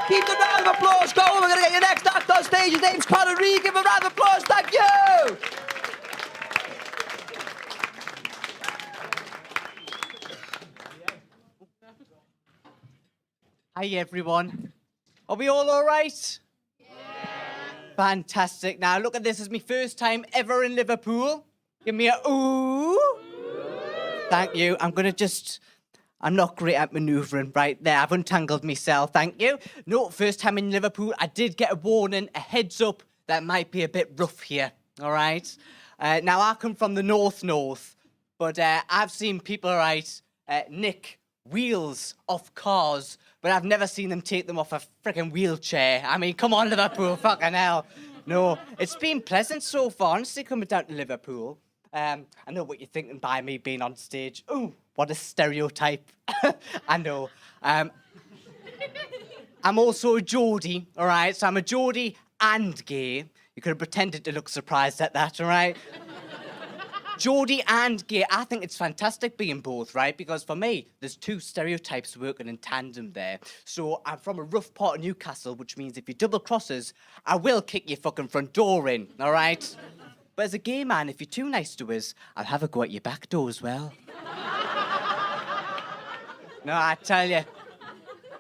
Keep the round of applause going. We're going to get your next act on stage. His name's Conor Reid. Give him a round of applause. Thank you. Hi, everyone. Are we all right? Yeah. Fantastic. Now, look at this. It's my first time ever in Liverpool. Give me a ooh. Thank you. I'm not great at manoeuvring right there. I've untangled myself. Thank you. No, first time in Liverpool. I did get a warning, a heads up that might be a bit rough here. All right. Now, I come from the north, but I've seen people, right, nick wheels off cars, but I've never seen them take them off a freaking wheelchair. I mean, come on, Liverpool, fucking hell. No, it's been pleasant so far, honestly, coming down to Liverpool. I know what you're thinking by me being on stage. Ooh, what a stereotype. I know. I'm also a Geordie, all right? So I'm a Geordie and gay. You could have pretended to look surprised at that, all right? Geordie and gay, I think it's fantastic being both, right? Because for me, there's two stereotypes working in tandem there. So I'm from a rough part of Newcastle, which means if you double cross us, I will kick your fucking front door in, all right? But as a gay man, if you're too nice to us, I'll have a go at your back door as well. No, I tell you,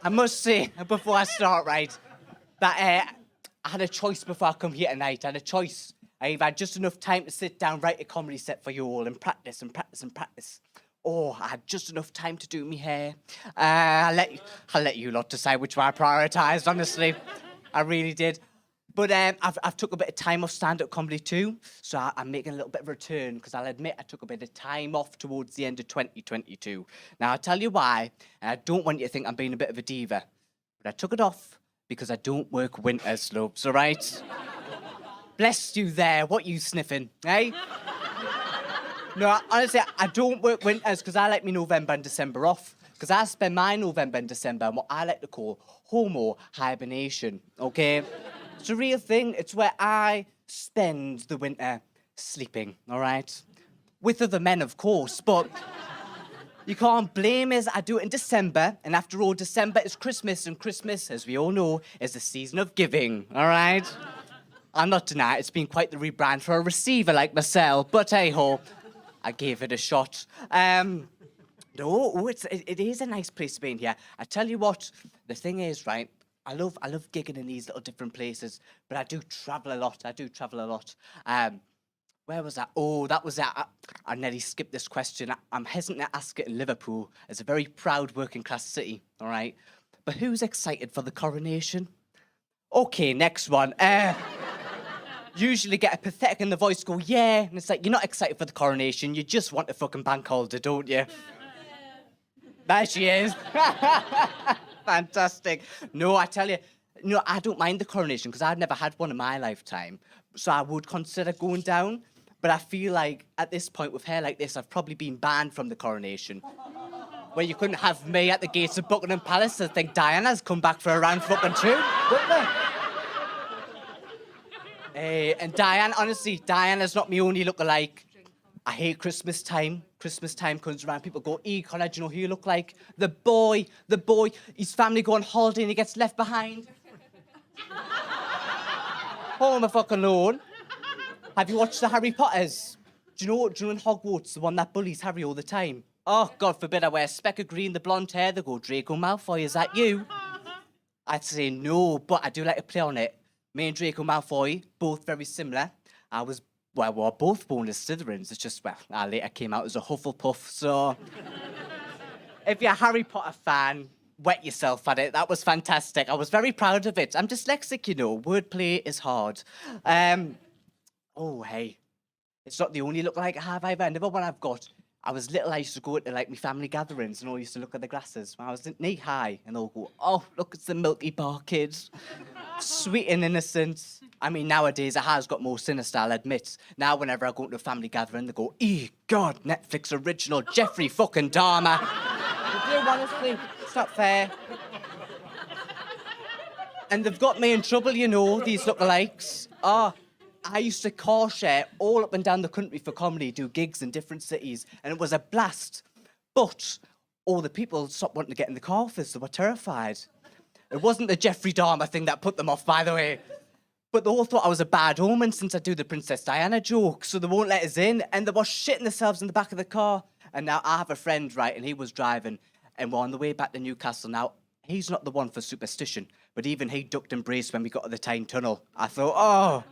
I must say, before I start, right, that I had a choice before I come here tonight. I had a choice. I've had just enough time to sit down, write a comedy set for you all, and practice and practice and practice. Oh, I had just enough time to do me hair. I'll let you lot decide which one I prioritised, honestly. I really did. But I've took a bit of time off stand-up comedy too, so I'm making a little bit of a return, because I'll admit I took a bit of time off towards the end of 2022. Now, I'll tell you why, and I don't want you to think I'm being a bit of a diva, but I took it off because I don't work winters, loves, all right? Bless you there, what you sniffing, eh? No, honestly, I don't work winters because I like me November and December off, because I spend my November and December in what I like to call homo hibernation, okay? It's a real thing. It's where I spend the winter sleeping, all right? With other men, of course, but you can't blame us. I do it in December, and after all, December is Christmas, and Christmas, as we all know, is the season of giving, all right? I'm not denying it. It's been quite the rebrand for a receiver like myself, but hey-ho, I gave it a shot. No, it is a nice place to be in here. I tell you what, the thing is, right, I love gigging in these little different places, but I do travel a lot. Where was that? Oh, that was that. I nearly skipped this question. I'm hesitant to ask it in Liverpool. It's a very proud working class city, all right? But who's excited for the coronation? Okay, next one. Usually get a pathetic in the voice, go, yeah, and it's like, you're not excited for the coronation, you just want a fucking bank holiday, don't you? There she is. Fantastic. No, I tell you, no, I don't mind the coronation because I've never had one in my lifetime. So I would consider going down. But I feel like at this point with hair like this, I've probably been banned from the coronation. Where you couldn't have me at the gates of Buckingham Palace. I think Diana's come back for a round fucking two, wouldn't they? And Diane, honestly, Diana's not my only lookalike. I hate Christmas time. Christmas time comes around, people go, Conor, do you know who you look like? The boy, his family go on holiday and he gets left behind. Home a fucking alone. Have you watched the Harry Potters? Do you know in Hogwarts, the one that bullies Harry all the time? Oh, God forbid I wear a speck of green, the blonde hair, they go, Draco Malfoy, is that you? I'd say no, but I do like to play on it. Me and Draco Malfoy, both very similar. We're both born as Slytherins. It's just, I later came out as a Hufflepuff, so... If you're a Harry Potter fan, wet yourself at it. That was fantastic. I was very proud of it. I'm dyslexic, you know. Wordplay is hard. Oh, hey. It's not the only lookalike I have either. Another one I've got. I was little, I used to go to, like, my family gatherings and all used to look at the glasses. When I was knee-high, and they'll go, oh, look, it's the Milky Bar kid. Sweet and innocent. I mean, nowadays, it has got more sinister, I'll admit. Now, whenever I go to a family gathering, they go, God, Netflix original, Jeffrey fucking Dahmer. They do, honestly. It's not fair. And they've got me in trouble, you know, these lookalikes. Oh, I used to car share all up and down the country for comedy, do gigs in different cities, and it was a blast. But all the people stopped wanting to get in the car with us, they were terrified. It wasn't the Jeffrey Dahmer thing that put them off, by the way. But they all thought I was a bad omen since I do the Princess Diana joke, so they won't let us in, and they were shitting themselves in the back of the car. And now I have a friend, right, and he was driving, and we're on the way back to Newcastle. Now, he's not the one for superstition, but even he ducked and braced when we got to the Tyne Tunnel. I thought, oh,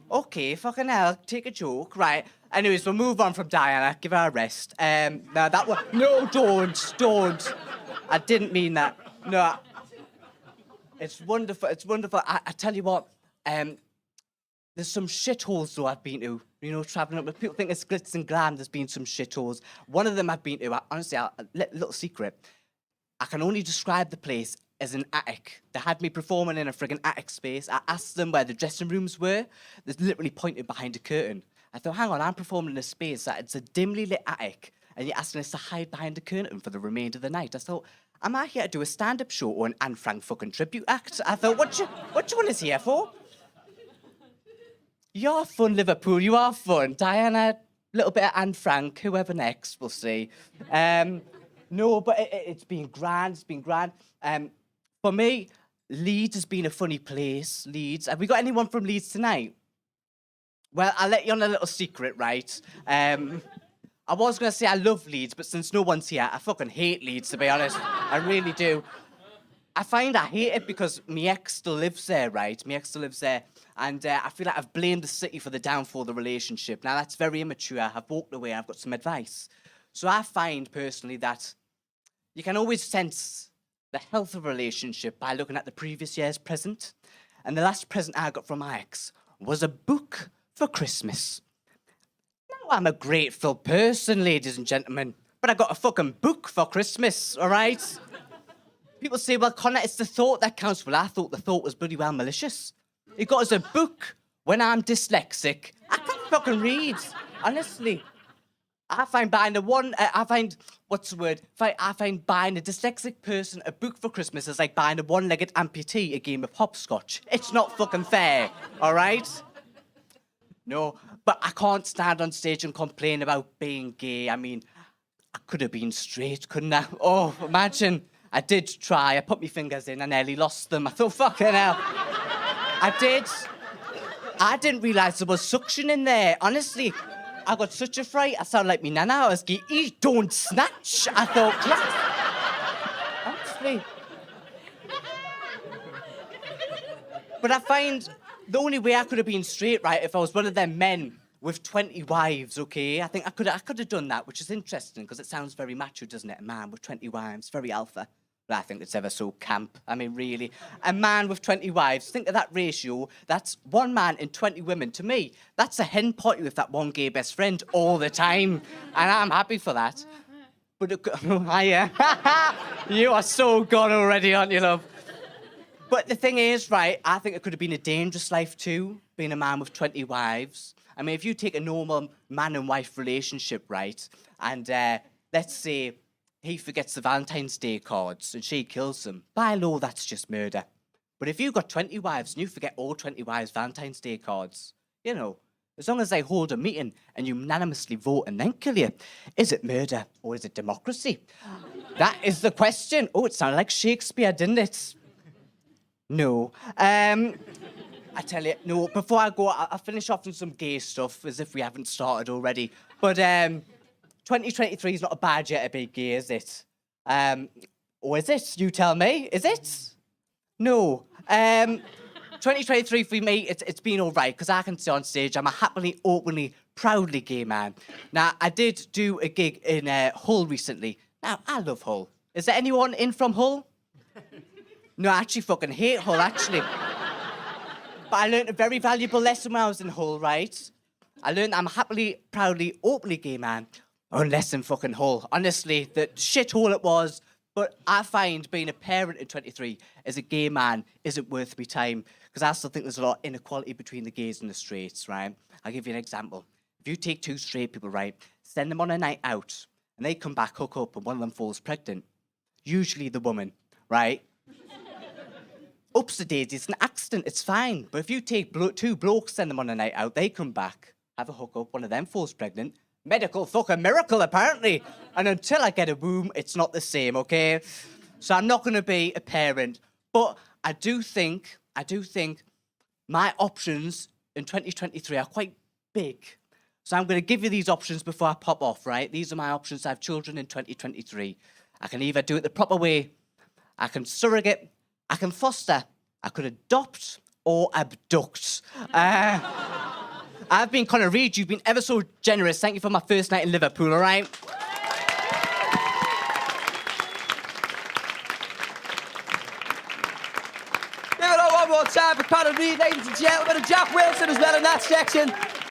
okay, fucking hell, take a joke, right. Anyways, we'll move on from Diana, give her a rest. Now that was, no, don't. I didn't mean that. No, it's wonderful, I tell you what, there's some shitholes though I've been to, you know, travelling up. But people think it's glitz and glam, there's been some shitholes. One of them I've been to, honestly, little secret, I can only describe the place as an attic. They had me performing in a friggin' attic space. I asked them where the dressing rooms were. They're literally pointed behind a curtain. I thought, hang on, I'm performing in a space that it's a dimly lit attic, and you're asking us to hide behind a curtain for the remainder of the night. I thought, am I here to do a stand-up show or an Anne Frank fucking tribute act? I thought, what you want us here for? You're fun, Liverpool, you are fun. Diana, little bit of Anne Frank, whoever next, we'll see. No, but it's been grand, for me, Leeds has been a funny place, Leeds. Have we got anyone from Leeds tonight? Well, I'll let you on a little secret, right? I was going to say I love Leeds, but since no one's here, I fucking hate Leeds, to be honest. I really do. I find I hate it because my ex still lives there, right? And I feel like I've blamed the city for the downfall of the relationship. Now, that's very immature. I've walked away. I've got some advice. So I find, personally, that you can always sense the health of a relationship by looking at the previous year's present. And the last present I got from my ex was a book for Christmas. Now, I'm a grateful person, ladies and gentlemen, but I got a fucking book for Christmas, all right? People say, well, Connor, it's the thought that counts. Well, I thought the thought was bloody well malicious. He got us a book when I'm dyslexic. I can't fucking read, honestly. I find buying I find buying a dyslexic person a book for Christmas is like buying a one-legged amputee a game of hopscotch. It's not fucking fair, all right? No, but I can't stand on stage and complain about being gay. I mean, I could have been straight, couldn't I? Oh, imagine. I did try. I put my fingers in and nearly lost them. I thought, fucking hell. I did. I didn't realise there was suction in there. Honestly, I got such a fright. I sound like me nana. I was going, eat, don't snatch. I thought, honestly. But I find the only way I could have been straight, right, if I was one of them men with 20 wives, okay? I think I could have done that, which is interesting because it sounds very macho, doesn't it? A man with 20 wives, very alpha. But I think it's ever so camp. I mean, really. A man with 20 wives, think of that ratio. That's one man and 20 women. To me, that's a hen party with that one gay best friend all the time. And I'm happy for that. But, hiya. You are so gone already, aren't you, love? But the thing is, right, I think it could have been a dangerous life too, being a man with 20 wives. I mean, if you take a normal man and wife relationship, right, and let's say he forgets the Valentine's Day cards and she kills them, by law, that's just murder. But if you've got 20 wives and you forget all 20 wives' Valentine's Day cards, you know, as long as they hold a meeting and unanimously vote and then kill you, is it murder or is it democracy? That is the question. Oh, it sounded like Shakespeare, didn't it? No. I tell you, no, before I go, I'll finish off on some gay stuff, as if we haven't started already. But 2023 is not a bad year to be gay, is it? Or is it? You tell me. Is it? No. 2023 for me, it's been all right, because I can say on stage I'm a happily, openly, proudly gay man. Now, I did do a gig in Hull recently. Now, I love Hull. Is there anyone in from Hull? No, I actually fucking hate Hull, actually. But I learned a very valuable lesson when I was in Hull, right? I learned I'm a happily, proudly, openly gay man, unless in fucking Hull. Honestly, the shithole it was. But I find being a parent in 23 as a gay man isn't worth my time, because I still think there's a lot of inequality between the gays and the straights, right? I'll give you an example. If you take two straight people, right, send them on a night out, and they come back, hook up, and one of them falls pregnant, usually the woman, right? Ups the daisy, it's an accident, it's fine. But if you take two blokes, send them on a night out, they come back, have a hookup, one of them falls pregnant, medical fucking miracle, apparently. And until I get a womb, it's not the same, okay? So I'm not going to be a parent. But I do think my options in 2023 are quite big. So I'm going to give you these options before I pop off, right? These are my options to have children in 2023. I can either do it the proper way, I can surrogate, I can foster, I could adopt or abduct. I've been Connor Reid, you've been ever so generous. Thank you for my first night in Liverpool, all right? Give it up one more time for Connor Reid, ladies and gentlemen, and Jack Wilson as well in that section.